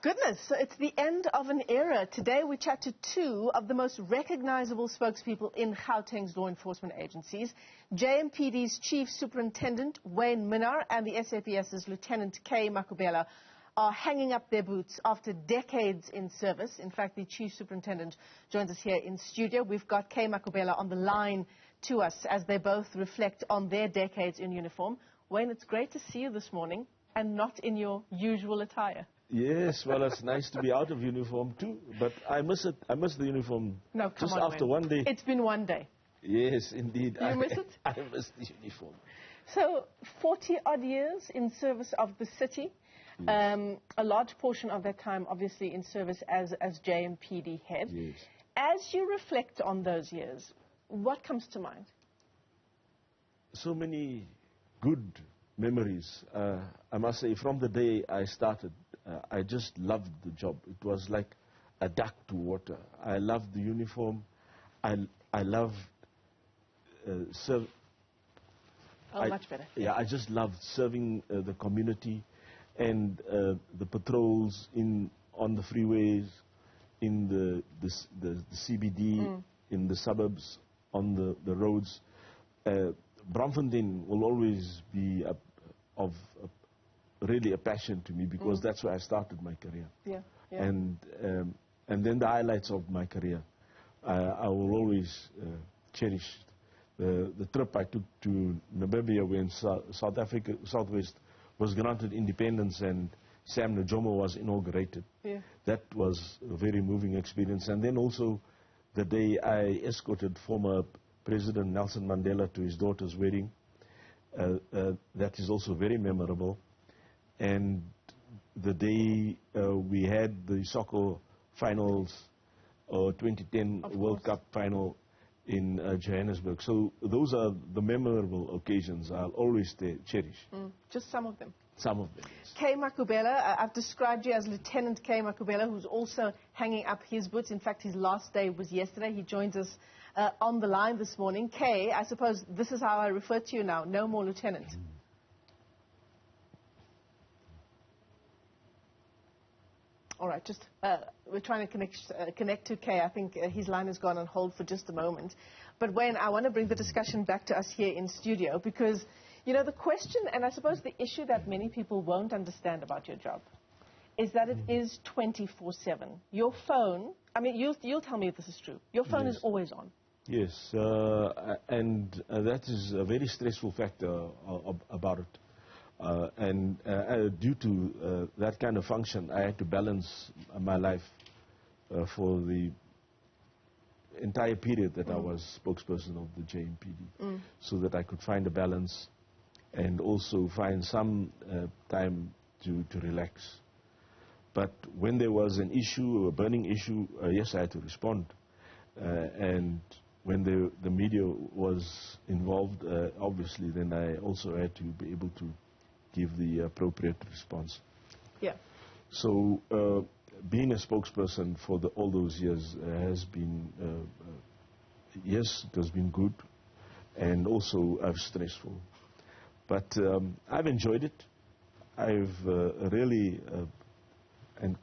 Goodness, so it's the end of an era. Today we chat to two of the most recognizable spokespeople in Gauteng's law enforcement agencies. JMPD's Chief Superintendent, Wayne Minnaar, and the SAPS's Lieutenant K. Macabella are hanging up their boots after decades in service. In fact, the Chief Superintendent joins us here in studio. We've got K. Macabella on the line to us as they both reflect on their decades in uniform. Wayne, it's great to see you this morning and not in your usual attire. Yes, well, it's nice to be out of uniform too, but I miss it. I miss the uniform. No, come just on, after Wayne. one day. It's been one day. Yes, indeed. You miss it? I miss the uniform. So, 40-odd years in service of the city. Yes. A large portion of that time, obviously, in service as JMPD head. Yes. As you reflect on those years, what comes to mind? So many good memories. I must say, from the day I started, I just loved the job. It was like a duck to water. I loved the uniform. I loved much better. Yeah, I just loved serving the community and the patrols on the freeways, in the CBD, in the suburbs, on the roads. Braamfontein will always be really a passion to me because that's where I started my career. Yeah, yeah. And then the highlights of my career, I will always cherish the trip I took to Namibia when South Africa, Southwest was granted independence and Sam Nujoma was inaugurated. Yeah. That was a very moving experience. And then also the day I escorted former President Nelson Mandela to his daughter's wedding. That is also very memorable. And the day we had the soccer finals, 2010 World Cup final in Johannesburg. So those are the memorable occasions I'll always cherish. Just some of them. Some of them, yes. K. Macabella, I've described you as Lieutenant K. Macabella, who's also hanging up his boots. In fact, his last day was yesterday. He joins us on the line this morning. K, I suppose this is how I refer to you now. No more Lieutenant. All right, just we're trying to connect to K. I think his line has gone on hold for just a moment. But Wayne, I want to bring the discussion back to us here in studio because, you know, the question, and I suppose the issue that many people won't understand about your job is that it is 24/7. Your phone, I mean, you'll tell me if this is true. Your phone is always on. Yes, and that is a very stressful factor about it. And due to that kind of function, I had to balance my life for the entire period that I was spokesperson of the JMPD, so that I could find a balance and also find some time to relax. But when there was an issue, a burning issue, yes, I had to respond. And when the media was involved, obviously, then I also had to be able to give the appropriate response. Yeah. So being a spokesperson for all those years has been, yes, it has been good and also stressful. But I've enjoyed it. I've really, and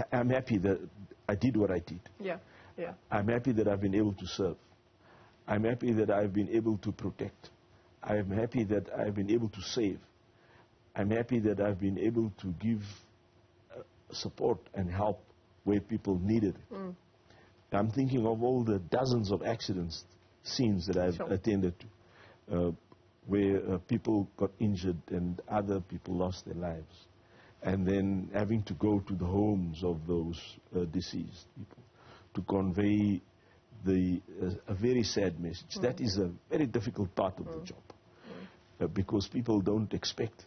I'm happy that I did what I did. Yeah, yeah. I'm happy that I've been able to serve. I'm happy that I've been able to protect. I'm happy that I've been able to save. I'm happy that I've been able to give support and help where people needed it. I'm thinking of all the dozens of accidents scenes that I've attended to, where people got injured and other people lost their lives. And then having to go to the homes of those deceased people to convey a very sad message. That is a very difficult part of the job because people don't expect it.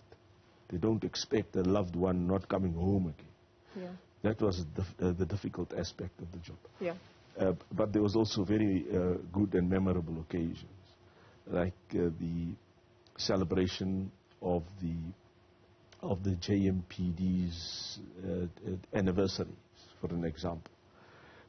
They don't expect a loved one not coming home again. Yeah. That was the difficult aspect of the job. Yeah. But there was also very good and memorable occasions, like the celebration of the JMPD's anniversaries, for an example.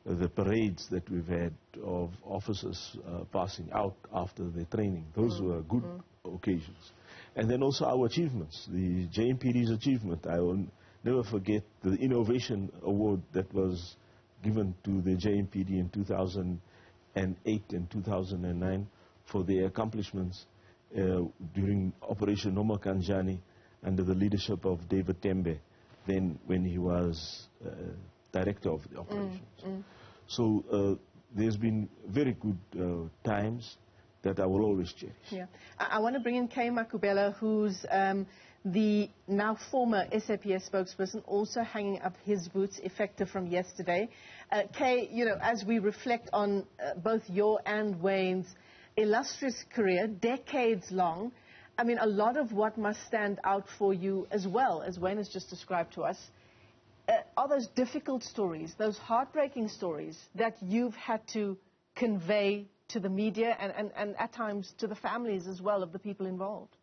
The parades that we've had of officers passing out after their training, those were good occasions. And then also our achievements, the JMPD's achievement. I will never forget the Innovation Award that was given to the JMPD in 2008 and 2009 for their accomplishments during Operation Noma Kanjani under the leadership of David Tembe, then when he was director of the operations. So there's been very good times that I will always cherish. Yeah. I want to bring in Kay Macabella, who's the now former SAPS spokesperson, also hanging up his boots effective from yesterday. Kay, you know, as we reflect on both your and Wayne's illustrious career, decades long, I mean, a lot of what must stand out for you as well, as Wayne has just described to us, are those difficult stories, those heartbreaking stories that you've had to convey to the media and at times to the families as well of the people involved.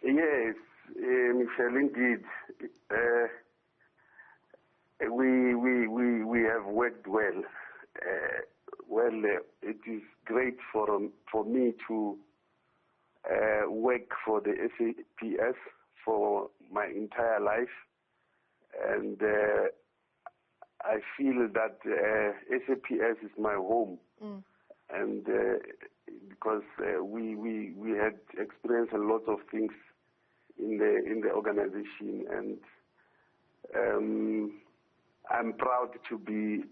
Yes, Michelle, indeed. We have worked well. It is great for me to work for the SAPS for my entire life, and I feel that SAPS is my home, and because we had experienced a lot of things in the organization, and I'm proud to be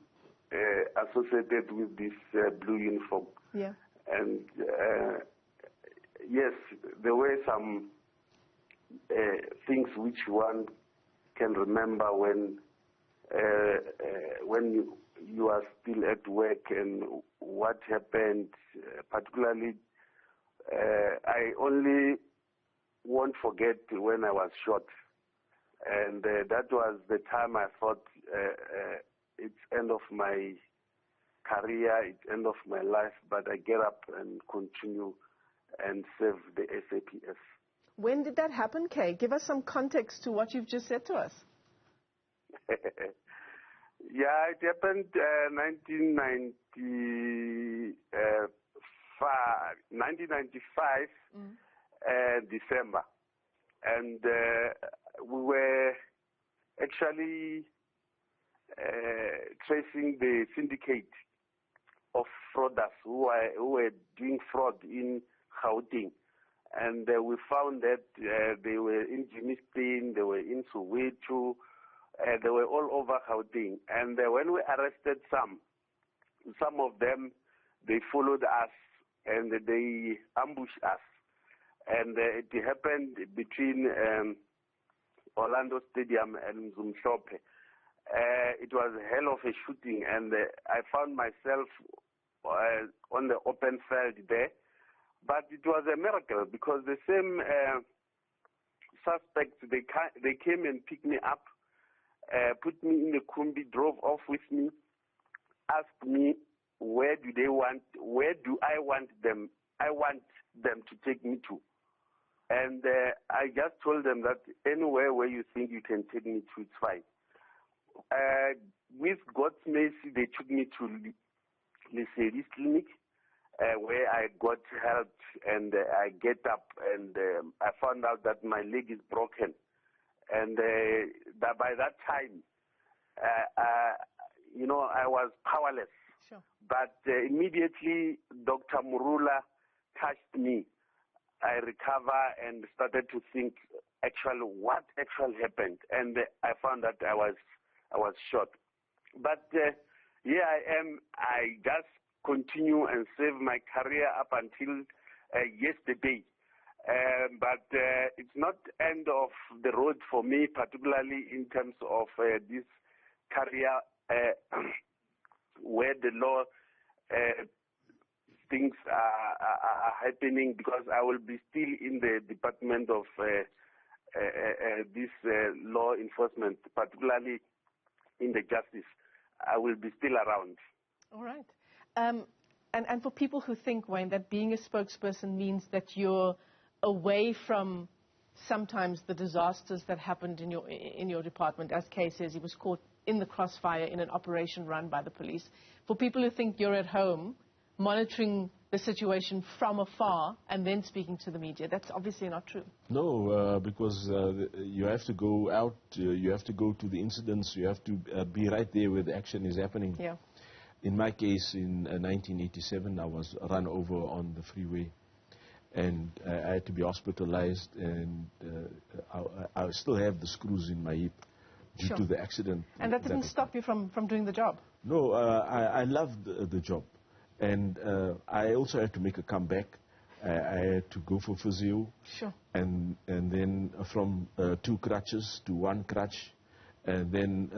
associated with this blue uniform. Yeah. And yes, there were some things which one can remember when you are still at work and what happened. Particularly, I only won't forget when I was shot, and that was the time I thought it's end of my career, it's end of my life, but I get up and continue and serve the SAPS. When did that happen, Kay? Give us some context to what you've just said to us. Yeah, it happened 1995, December. And we were actually tracing the syndicate of frauders who were doing fraud in Gauteng. And we found that they were in Jimistin, they were in Soweto, they were all over Gauteng. And when we arrested some of them, they followed us and they ambushed us. And it happened between Orlando Stadium and Newzroom. It was a hell of a shooting, and I found myself on the open field there. But it was a miracle because the same suspects, they came and picked me up, put me in the Kumbi, drove off with me, asked me where do I want them to take me to. And I just told them that anywhere where you think you can take me to, it's fine. With God's mercy, they took me to Lesedi's clinic, where I got help, and I get up, and I found out that my leg is broken. And that by that time, I was powerless. Sure. But immediately, Dr. Murula touched me. I recovered and started to think actually what actually happened, and I found that I was shot. But here I am. I just continue and save my career up until yesterday. But it's not end of the road for me, particularly in terms of this career where the law things are happening, because I will be still in the Department of this law enforcement, particularly in the justice. I will be still around. All right. And for people who think, Wayne, that being a spokesperson means that you're away from sometimes the disasters that happened in your department, as Kay says, he was caught in the crossfire in an operation run by the police. For people who think you're at home, monitoring the situation from afar and then speaking to the media. That's obviously not true. No, because you have to go out, you have to go to the incidents, you have to be right there where the action is happening. Yeah. In my case, in 1987, I was run over on the freeway, and I had to be hospitalized, and I still have the screws in my hip due Sure. to the accident. And that didn't stop you from doing the job? No, I loved the job. And I also had to make a comeback. I had to go for physio. Sure. And then from 2 crutches to 1 crutch. And then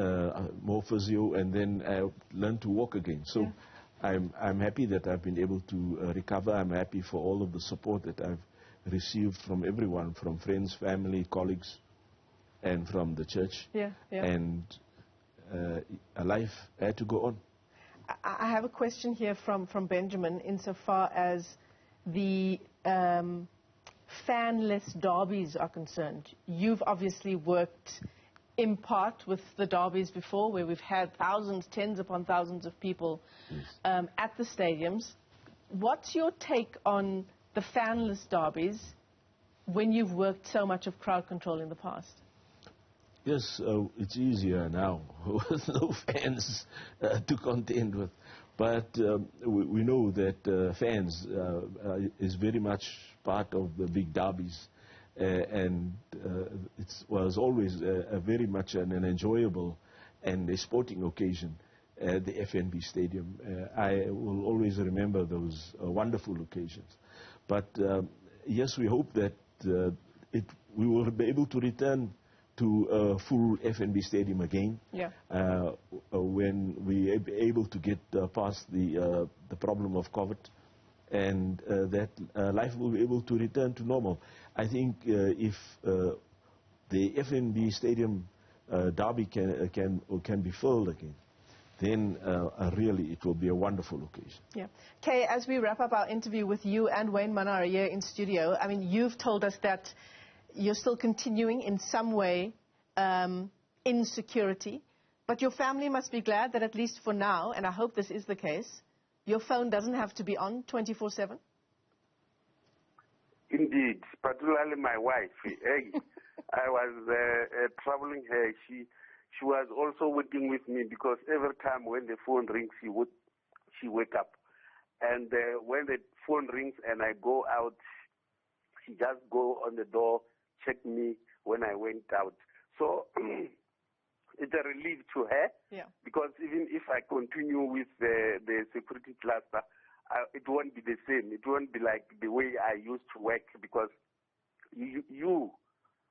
more physio. And then I learned to walk again. So yeah. I'm happy that I've been able to recover. I'm happy for all of the support that I've received from everyone, from friends, family, colleagues, and from the church. Yeah, yeah. And life had to go on. I have a question here from Benjamin insofar as the fanless derbies are concerned. You've obviously worked in part with the derbies before, where we've had thousands, tens upon thousands of people at the stadiums. What's your take on the fanless derbies when you've worked so much of crowd control in the past? Yes, it's easier now with no fans to contend with. But we know that fans is very much part of the big derbies. And it was always very much an enjoyable and a sporting occasion at the FNB Stadium. I will always remember those wonderful occasions. But yes, we hope that we will be able to return to a full FNB Stadium again, yeah. When we are able to get past the problem of COVID, and that life will be able to return to normal. I think if the FNB Stadium derby can be filled again, then really it will be a wonderful occasion. Yeah. Kay, as we wrap up our interview with you and Wayne Minnaar here in studio, I mean, you've told us that you're still continuing in some way in security, but your family must be glad that at least for now, and I hope this is the case, your phone doesn't have to be on 24/7? Indeed, particularly my wife. I was troubling her. She was also working with me because every time when the phone rings, she wake up. And when the phone rings and I go out, she just go on the door, check me when I went out. So it's a relief to her, yeah. Because even if I continue with the security cluster, it won't be the same. It won't be like the way I used to work, because you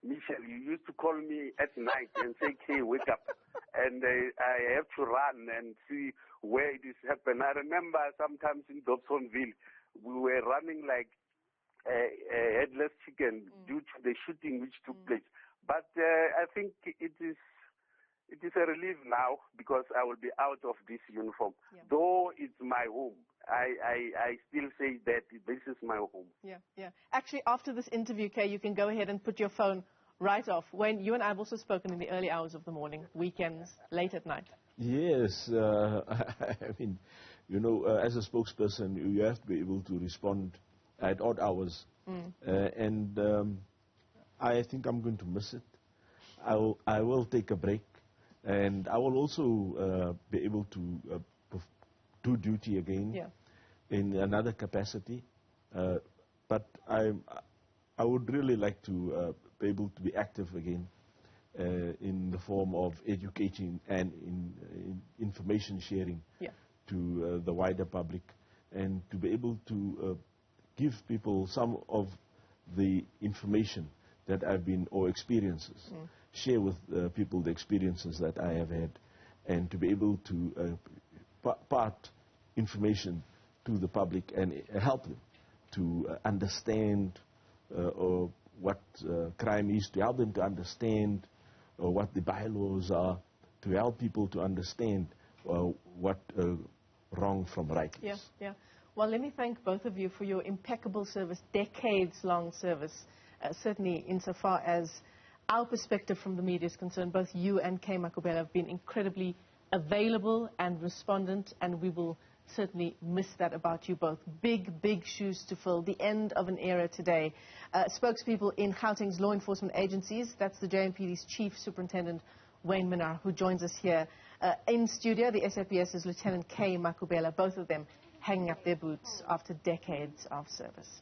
Michelle, you used to call me at night and say, "Hey, wake up." And I have to run and see where it is happening. I remember sometimes in Dobsonville, we were running like a headless chicken due to the shooting which took place. But I think it is a relief now, because I will be out of this uniform. Yeah. Though it's my home, I still say that this is my home. Yeah, yeah. Actually, after this interview, Kay, you can go ahead and put your phone right off. When you and I have also spoken in the early hours of the morning, weekends, late at night. Yes, I mean, you know, as a spokesperson, you have to be able to respond at odd hours. And I think I'm going to miss it. I will take a break, and I will also be able to do duty again in another capacity. But I would really like to be able to be active again in the form of educating and in information sharing to the wider public, and to be able to give people some of the information that I've been, or experiences, share with people the experiences that I have had, and to be able to part information to the public and help them to understand what crime is, to help them to understand what the bylaws are, to help people to understand what wrong from right is. Yeah, yeah. Well, let me thank both of you for your impeccable service, decades-long service, certainly insofar as our perspective from the media is concerned. Both you and Kay Macabella have been incredibly available and respondent, and we will certainly miss that about you both. Big, big shoes to fill. The end of an era today. Spokespeople in Gauteng's law enforcement agencies, that's the JMPD's Chief Superintendent, Wayne Minnaar, who joins us here. In studio, the SAPS's Lieutenant K. Macabella, both of them hanging up their boots after decades of service.